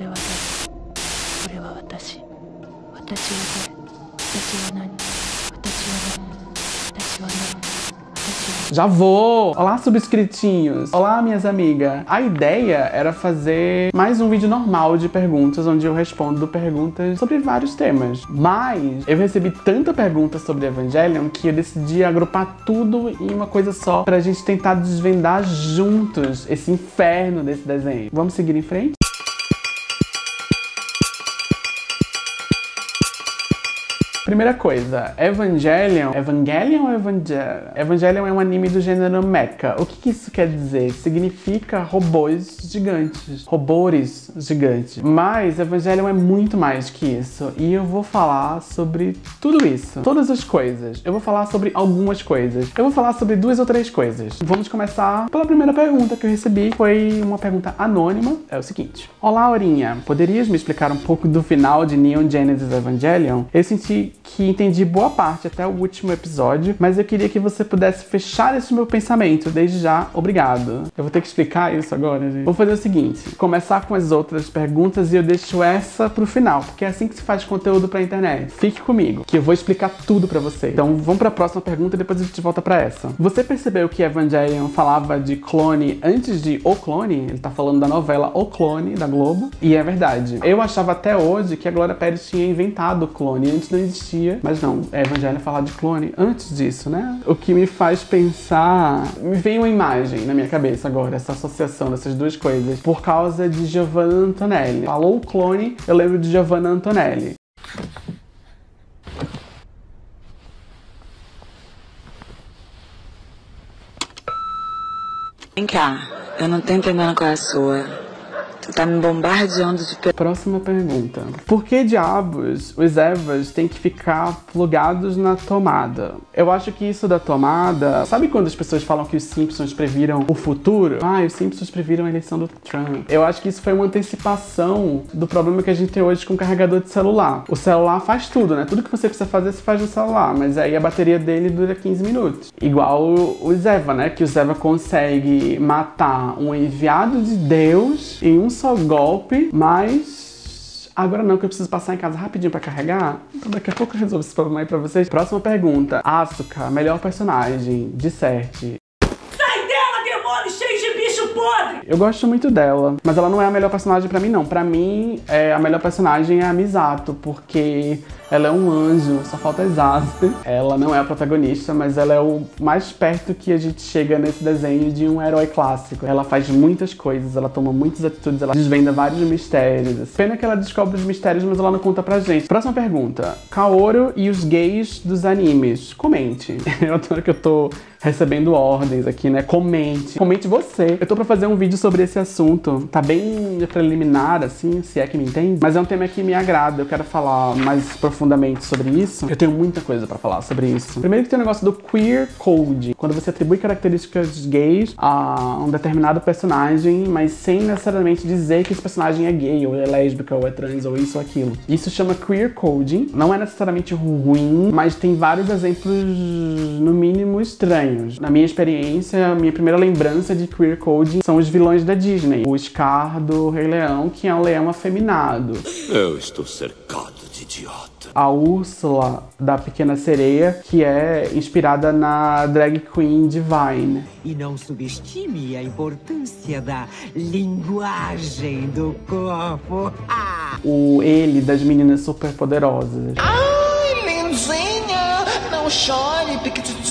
れは誰？これは私。私は誰？私は何？私は何？私は何？ Já vou! Olá, subscritinhos! Olá, minhas amigas! A ideia era fazer mais um vídeo normal de perguntas, onde eu respondo perguntas sobre vários temas. Mas eu recebi tanta pergunta sobre Evangelion que eu decidi agrupar tudo em uma coisa só pra gente tentar desvendar juntos esse inferno desse desenho. Vamos seguir em frente? Primeira coisa, Evangelion é um anime do gênero mecha. O que isso quer dizer? Significa robôs gigantes, robôs gigantes. Mas Evangelion é muito mais que isso. E eu vou falar sobre tudo isso, todas as coisas. Eu vou falar sobre algumas coisas. Eu vou falar sobre 2 ou 3 coisas. Vamos começar pela primeira pergunta que eu recebi. Foi uma pergunta anônima. É o seguinte: olá, Aurinha, poderias me explicar um pouco do final de Neon Genesis Evangelion? Eu senti que entendi boa parte até o último episódio, mas eu queria que você pudesse fechar esse meu pensamento. Desde já, obrigado. Eu vou ter que explicar isso agora, gente. Vou fazer o seguinte: começar com as outras perguntas e eu deixo essa pro final, porque é assim que se faz conteúdo pra internet. Fique comigo, que eu vou explicar tudo pra você. Então vamos pra próxima pergunta e depois a gente volta pra essa. Você percebeu que Evangelion falava de clone antes de O Clone? Ele tá falando da novela O Clone, da Globo. E é verdade. Eu achava até hoje que a Glória Pérez tinha inventado o clone. Antes não existia. Mas não, Evangelion falar de clone antes disso, né? O que me faz pensar... Me vem uma imagem na minha cabeça agora, essa associação dessas duas coisas, por causa de Giovanna Antonelli. Falou clone, eu lembro de Giovanna Antonelli. Vem cá, eu não tô entendendo qual é a sua. Tu tá me bombardeando de... Próxima pergunta. Por que diabos os Evas têm que ficar plugados na tomada? Eu acho que isso da tomada... Sabe quando as pessoas falam que os Simpsons previram o futuro? Ah, os Simpsons previram a eleição do Trump. Eu acho que isso foi uma antecipação do problema que a gente tem hoje com o carregador de celular. O celular faz tudo, né? Tudo que você precisa fazer, você faz no celular. Mas aí a bateria dele dura 15 minutos. Igual os Eva, né? Que os Eva consegue matar um enviado de Deus em um só golpe, mas agora não, que eu preciso passar em casa rapidinho pra carregar. Então daqui a pouco eu resolvo esse problema aí pra vocês. Próxima pergunta. Asuka, melhor personagem, disserte. Sai dela, demônio cheio de bicho podre! Eu gosto muito dela, mas ela não é a melhor personagem pra mim, não. Pra mim, a melhor personagem é a Misato, porque ela é um anjo, só falta as asas. Ela não é a protagonista, mas ela é o mais perto que a gente chega nesse desenho de um herói clássico. Ela faz muitas coisas, ela toma muitas atitudes, ela desvenda vários mistérios. Pena que ela descobre os mistérios, mas ela não conta pra gente. Próxima pergunta. Kaoru e os gays dos animes. Comente. Eu adoro que eu tô recebendo ordens aqui, né? Comente. Comente você. Eu tô pra fazer um vídeo sobre esse assunto. Tá bem preliminar, assim, se é que me entende. Mas é um tema que me agrada. Eu quero falar mais profundamente sobre isso. Eu tenho muita coisa pra falar sobre isso. Primeiro que tem o negócio do queer code. Quando você atribui características gays a um determinado personagem, mas sem necessariamente dizer que esse personagem é gay, ou é lésbica, ou é trans, ou isso ou aquilo. Isso chama queer coding. Não é necessariamente ruim, mas tem vários exemplos, no mínimo, estranhos. Na minha experiência, a minha primeira lembrança de queer coding são os vilões da Disney. O Scar do Rei Leão, que é um leão afeminado. Eu estou cercado de idiota. A Úrsula, da Pequena Sereia, que é inspirada na drag queen Divine. E não subestime a importância da linguagem do corpo. O Ele, das Meninas Superpoderosas. Ai, lindinha, não chore, piquitita.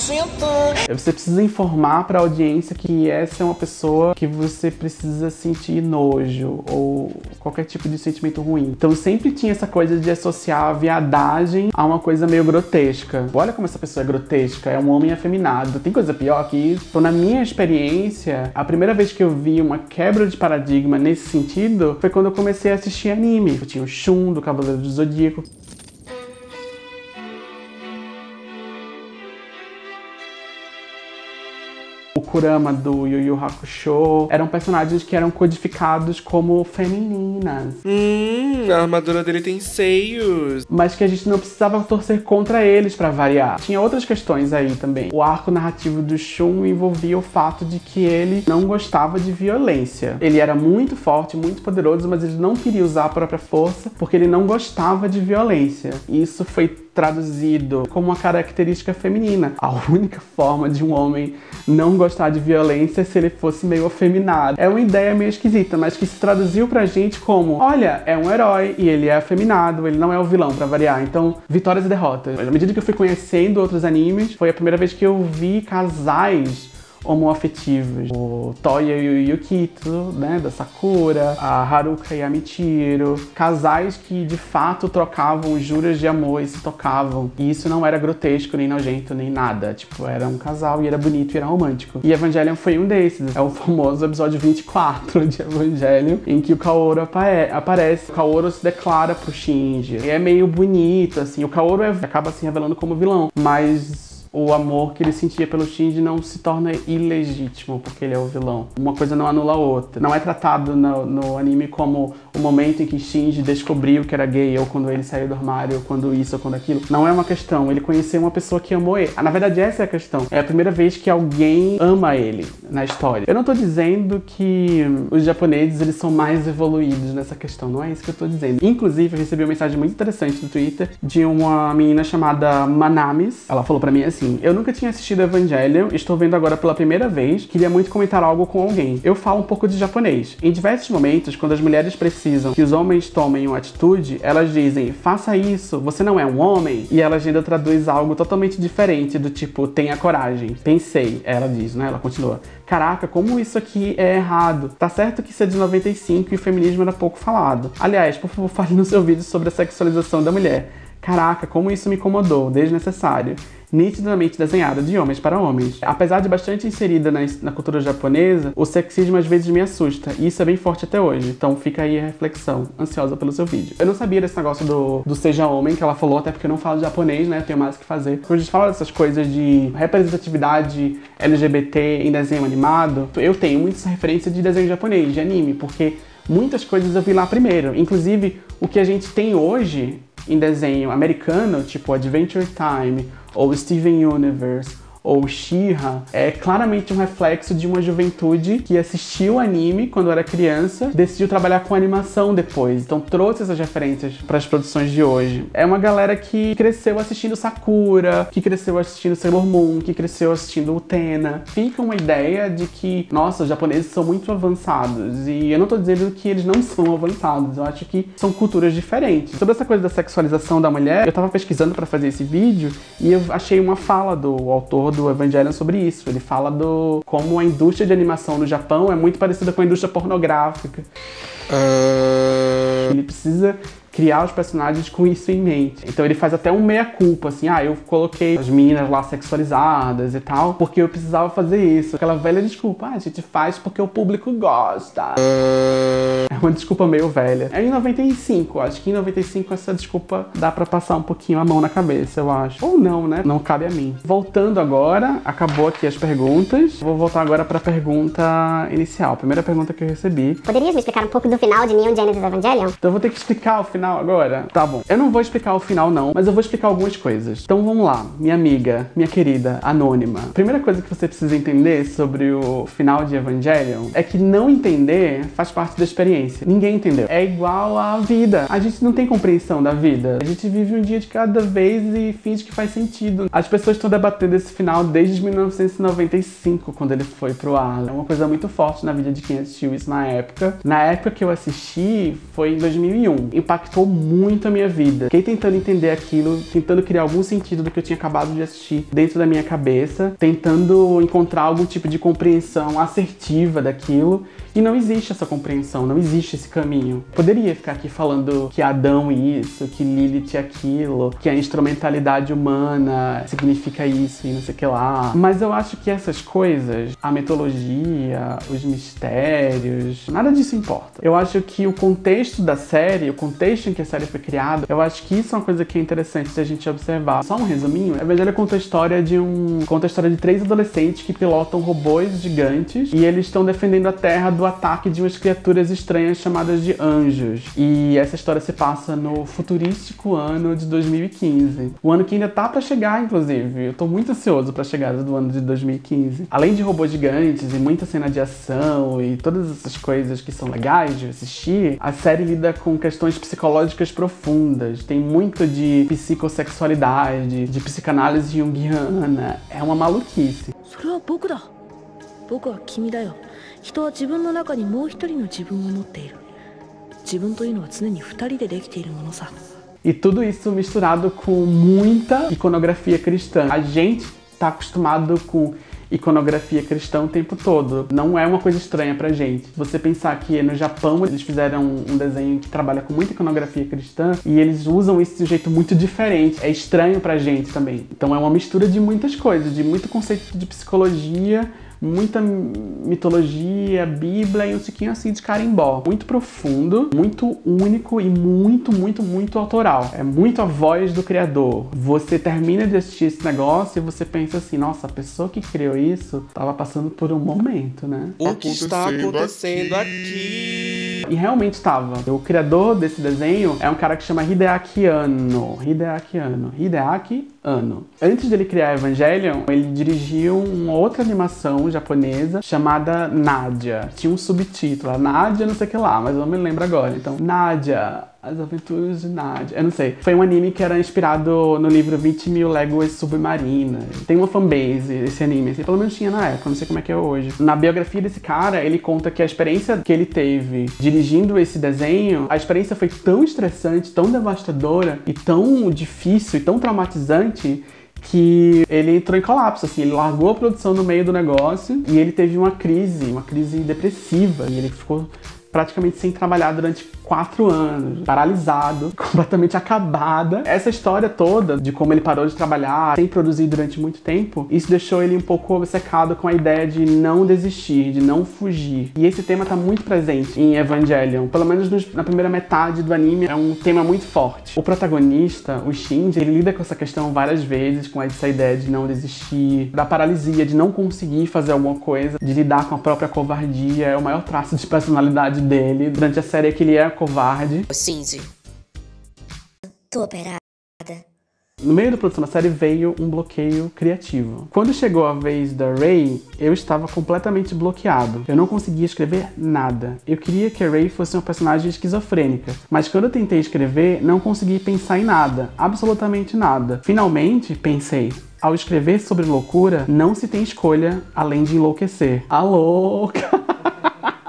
Você precisa informar pra audiência que essa é uma pessoa que você precisa sentir nojo ou qualquer tipo de sentimento ruim. Então sempre tinha essa coisa de associar a viadagem a uma coisa meio grotesca. Olha como essa pessoa é grotesca, é um homem afeminado. Tem coisa pior que isso? Então, na minha experiência, a primeira vez que eu vi uma quebra de paradigma nesse sentido foi quando eu comecei a assistir anime. Eu tinha o Shun, do Cavaleiro do Zodíaco. O Kurama do Yu Yu Hakusho. Eram personagens que eram codificados como femininas. A armadura dele tem seios. Mas que a gente não precisava torcer contra eles pra variar. Tinha outras questões aí também. O arco narrativo do Shun envolvia o fato de que ele não gostava de violência. Ele era muito forte, muito poderoso, mas ele não queria usar a própria força porque ele não gostava de violência. Isso foi traduzido como uma característica feminina. A única forma de um homem não gostar de violência é se ele fosse meio afeminado. É uma ideia meio esquisita, mas que se traduziu pra gente como, olha, é um herói e ele é afeminado, ele não é o vilão, pra variar. Então, vitórias e derrotas. À medida que eu fui conhecendo outros animes, foi a primeira vez que eu vi casais homoafetivos. O Toya e o Yukito, né, da Sakura, a Haruka e a Michiru. Casais que, de fato, trocavam juras de amor e se tocavam. E isso não era grotesco, nem nojento, nem nada. Tipo, era um casal e era bonito e era romântico. E Evangelion foi um desses. É o famoso episódio 24 de Evangelion, em que o Kaoru aparece. O Kaoru se declara pro Shinji. E é meio bonito, assim. O Kaoru acaba se revelando como vilão, mas o amor que ele sentia pelo Shinji não se torna ilegítimo porque ele é o vilão. Uma coisa não anula a outra. Não é tratado no anime como o momento em que Shinji descobriu que era gay, ou quando ele saiu do armário, ou quando isso, ou quando aquilo. Não é uma questão. Ele conheceu uma pessoa que amou ele. Na verdade, essa é a questão. É a primeira vez que alguém ama ele na história. Eu não tô dizendo que os japoneses, eles são mais evoluídos nessa questão. Não é isso que eu tô dizendo. Inclusive, eu recebi uma mensagem muito interessante no Twitter de uma menina chamada Manamis. Ela falou pra mim assim: eu nunca tinha assistido Evangelion, estou vendo agora pela primeira vez, queria muito comentar algo com alguém. Eu falo um pouco de japonês. Em diversos momentos, quando as mulheres precisam que os homens tomem uma atitude, elas dizem, faça isso, você não é um homem? E ela ainda traduz algo totalmente diferente, do tipo, tenha coragem. Pensei, ela diz, né? Ela continua. Caraca, como isso aqui é errado. Tá certo que isso é de 95 e o feminismo era pouco falado. Aliás, por favor, fale no seu vídeo sobre a sexualização da mulher. Caraca, como isso me incomodou, desnecessário. Nitidamente desenhada de homens para homens. Apesar de bastante inserida na cultura japonesa, o sexismo às vezes me assusta, e isso é bem forte até hoje. Então fica aí a reflexão, ansiosa pelo seu vídeo. Eu não sabia desse negócio do seja homem que ela falou, até porque eu não falo japonês, né? Eu tenho mais o que fazer. Quando a gente fala dessas coisas de representatividade LGBT em desenho animado, eu tenho muita referência de desenho japonês, de anime, porque muitas coisas eu vi lá primeiro. Inclusive, o que a gente tem hoje em desenho americano, tipo Adventure Time, ou Steven Universe, ou She-Ra, é claramente um reflexo de uma juventude que assistiu anime quando era criança, decidiu trabalhar com animação depois, então trouxe essas referências para as produções de hoje. É uma galera que cresceu assistindo Sakura, que cresceu assistindo Sailor Moon, que cresceu assistindo Utena. Fica uma ideia de que, nossa, os japoneses são muito avançados, e eu não tô dizendo que eles não são avançados, eu acho que são culturas diferentes. Sobre essa coisa da sexualização da mulher, eu tava pesquisando para fazer esse vídeo e eu achei uma fala do autor do Evangelion sobre isso. Ele fala do como a indústria de animação no Japão é muito parecida com a indústria pornográfica. Ele precisa criar os personagens com isso em mente. Então ele faz até um meia-culpa, assim, eu coloquei as meninas lá sexualizadas e tal, porque eu precisava fazer isso. Aquela velha desculpa, a gente faz porque o público gosta. É uma desculpa meio velha. É em 95, acho que em 95 essa desculpa dá pra passar um pouquinho a mão na cabeça, eu acho. Ou não, né? Não cabe a mim. Voltando agora, acabou aqui as perguntas. Vou voltar agora pra pergunta inicial. Primeira pergunta que eu recebi. Poderias me explicar um pouco do final de Neon Genesis Evangelion? Então eu vou ter que explicar o final agora? Tá bom. Eu não vou explicar o final não, mas eu vou explicar algumas coisas. Então vamos lá, minha amiga, minha querida, anônima. Primeira coisa que você precisa entender sobre o final de Evangelion é que não entender faz parte da experiência. Ninguém entendeu. É igual à vida. A gente não tem compreensão da vida. A gente vive um dia de cada vez e finge que faz sentido. As pessoas estão debatendo esse final desde 1995, quando ele foi pro ar. É uma coisa muito forte na vida de quem assistiu isso na época. Na época que eu assisti, foi em 2001. Impactou muito a minha vida. Fiquei tentando entender aquilo, tentando criar algum sentido do que eu tinha acabado de assistir dentro da minha cabeça, tentando encontrar algum tipo de compreensão assertiva daquilo. E não existe essa compreensão, não existe esse caminho. Poderia ficar aqui falando que Adão isso, que Lilith aquilo, que a instrumentalidade humana significa isso e não sei o que lá. Mas eu acho que essas coisas, a mitologia, os mistérios, nada disso importa. Eu acho que o contexto da série, o contexto em que a série foi criada, eu acho que isso é uma coisa que é interessante de a gente observar. Só um resuminho, a Evangelho conta a história de 3 adolescentes que pilotam robôs gigantes e eles estão defendendo a Terra do ataque de umas criaturas estranhas chamadas de anjos. E essa história se passa no futurístico ano de 2015. O ano que ainda tá pra chegar, inclusive. Eu tô muito ansioso pra chegada do ano de 2015. Além de robôs gigantes e muita cena de ação e todas essas coisas que são legais de assistir, a série lida com questões psicológicas profundas. Tem muito de psicossexualidade, de psicanálise junguiana. É uma maluquice. それは僕だ。僕は君だよ。人は自分の中にもう一人の自分を持っている。自分というのは常に二人でできているものさ。E tudo isso misturado com muita iconografia cristã. A gente tá acostumado com iconografia cristã o tempo todo. Não é uma coisa estranha pra gente. Você pensar que no Japão eles fizeram um desenho que trabalha com muita iconografia cristã e eles usam isso de um jeito muito diferente. É estranho pra gente também. Então é uma mistura de muitas coisas, de muito conceito de psicologia, muita mitologia, Bíblia e um tiquinho assim de carimbó. Muito profundo, muito único e muito autoral. É muito a voz do criador. Você termina de assistir esse negócio e você pensa assim, nossa, a pessoa que criou isso tava passando por um momento, né? O que está acontecendo aqui? E realmente estava. O criador desse desenho é um cara que chama Hideaki Anno. Antes dele criar Evangelion, ele dirigiu uma outra animação japonesa chamada Nadia. Tinha um subtítulo, Nadia não sei o que lá, mas eu não me lembro agora. Então, Nadia, As Aventuras de Nadia. Eu não sei. Foi um anime que era inspirado no livro 20.000 Léguas Submarinas. Tem uma fanbase esse anime, assim, pelo menos tinha na época, não sei como é que é hoje. Na biografia desse cara, ele conta que a experiência que ele teve dirigindo esse desenho, a experiência foi tão estressante, tão devastadora e tão difícil e tão traumatizante que ele entrou em colapso, assim, ele largou a produção no meio do negócio e ele teve uma crise depressiva e ele ficou praticamente sem trabalhar durante 4 anos, paralisado, completamente acabada. Essa história toda de como ele parou de trabalhar, sem produzir durante muito tempo, isso deixou ele um pouco obcecado com a ideia de não desistir, de não fugir. E esse tema tá muito presente em Evangelion, pelo menos na primeira metade do anime, é um tema muito forte. O protagonista, o Shinji, ele lida com essa questão várias vezes, com essa ideia de não desistir, da paralisia, de não conseguir fazer alguma coisa, de lidar com a própria covardia, é o maior traço de personalidade dele. Durante a série é que ele é covarde. Shinji, tô operada. No meio da produção da série veio um bloqueio criativo. Quando chegou a vez da Rei, eu estava completamente bloqueado. Eu não conseguia escrever nada. Eu queria que a Rei fosse uma personagem esquizofrênica, mas quando eu tentei escrever, não consegui pensar em nada, absolutamente nada. Finalmente, pensei, ao escrever sobre loucura, não se tem escolha além de enlouquecer. A louca!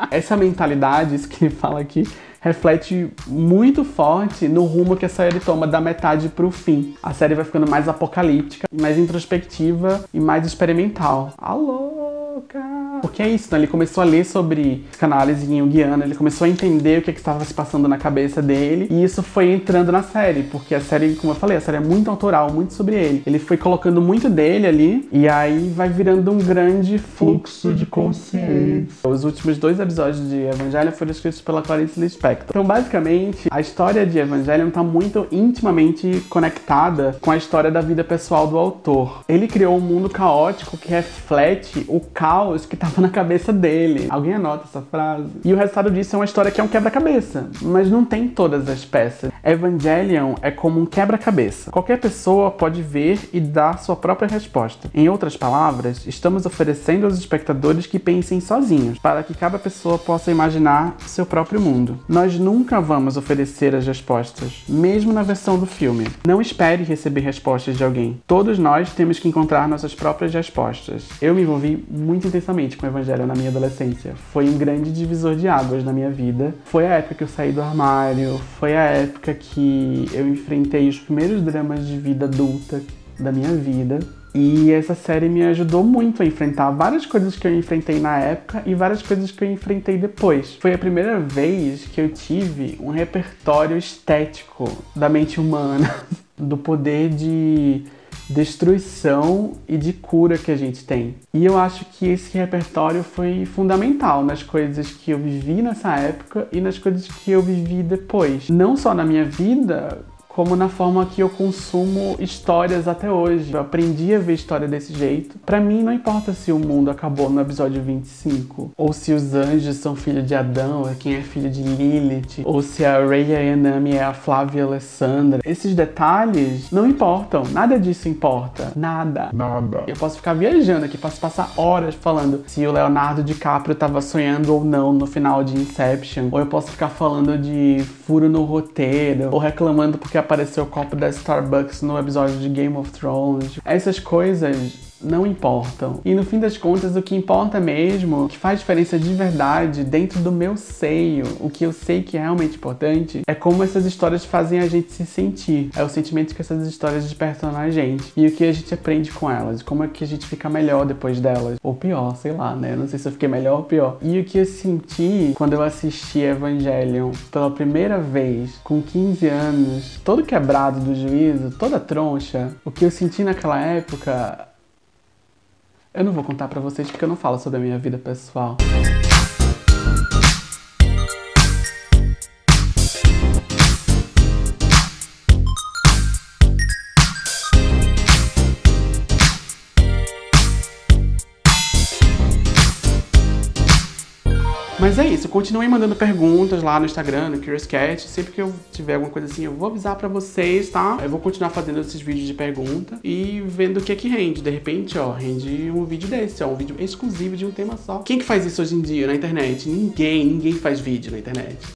Essa mentalidade, isso que ele fala aqui, reflete muito forte no rumo que a série toma da metade pro fim. A série vai ficando mais apocalíptica, mais introspectiva e mais experimental. A louca! Porque é isso, né? Ele começou a ler sobre psicanálise junguiana, ele começou a entender o que estava se passando na cabeça dele, e isso foi entrando na série, porque a série, como eu falei, a série é muito autoral, muito sobre ele. Ele foi colocando muito dele ali, e aí vai virando um grande fluxo de consciência. Os últimos 2 episódios de Evangelion foram escritos pela Clarice Lispector. Então, basicamente, a história de Evangelion está muito intimamente conectada com a história da vida pessoal do autor. Ele criou um mundo caótico que reflete o caos que estava na cabeça dele. Alguém anota essa frase? E o resultado disso é uma história que é um quebra-cabeça, mas não tem todas as peças. Evangelion é como um quebra-cabeça. Qualquer pessoa pode ver e dar sua própria resposta. Em outras palavras, estamos oferecendo aos espectadores que pensem sozinhos, para que cada pessoa possa imaginar seu próprio mundo. Nós nunca vamos oferecer as respostas, mesmo na versão do filme. Não espere receber respostas de alguém. Todos nós temos que encontrar nossas próprias respostas. Eu me envolvi muito intensamente com o Evangelho na minha adolescência. Foi um grande divisor de águas na minha vida. Foi a época que eu saí do armário, foi a época que eu enfrentei os primeiros dramas de vida adulta da minha vida. E essa série me ajudou muito a enfrentar várias coisas que eu enfrentei na época e várias coisas que eu enfrentei depois. Foi a primeira vez que eu tive um repertório estético da mente humana, do poder de destruição e de cura que a gente tem. E eu acho que esse repertório foi fundamental nas coisas que eu vivi nessa época e nas coisas que eu vivi depois. Não só na minha vida, como na forma que eu consumo histórias até hoje. Eu aprendi a ver história desse jeito. Pra mim, não importa se o mundo acabou no episódio 25, ou se os anjos são filhos de Adão, ou quem é filho de Lilith, ou se a Rei Ayanami é a Flávia Alessandra. Esses detalhes não importam. Nada disso importa. Nada. Eu posso ficar viajando aqui, posso passar horas falando se o Leonardo DiCaprio tava sonhando ou não no final de Inception, ou eu posso ficar falando de furo no roteiro, ou reclamando porque apareceu o copo da Starbucks no episódio de Game of Thrones. Essas coisas não importam. E no fim das contas, o que importa mesmo, o que faz diferença de verdade dentro do meu seio, o que eu sei que é realmente importante, é como essas histórias fazem a gente se sentir. É o sentimento que essas histórias despertam na gente. E o que a gente aprende com elas. Como é que a gente fica melhor depois delas. Ou pior, sei lá, né? Eu não sei se eu fiquei melhor ou pior. E o que eu senti quando eu assisti Evangelion pela primeira vez, com 15 anos, todo quebrado do juízo, toda troncha, o que eu senti naquela época... Eu não vou contar pra vocês porque eu não falo sobre a minha vida pessoal. Mas é isso, continuem mandando perguntas lá no Instagram, no Curious Cat. Sempre que eu tiver alguma coisa assim, eu vou avisar pra vocês, tá? Eu vou continuar fazendo esses vídeos de pergunta e vendo o que é que rende. De repente, ó, rende um vídeo desse, ó, um vídeo exclusivo de um tema só. Quem que faz isso hoje em dia na internet? Ninguém faz vídeo na internet.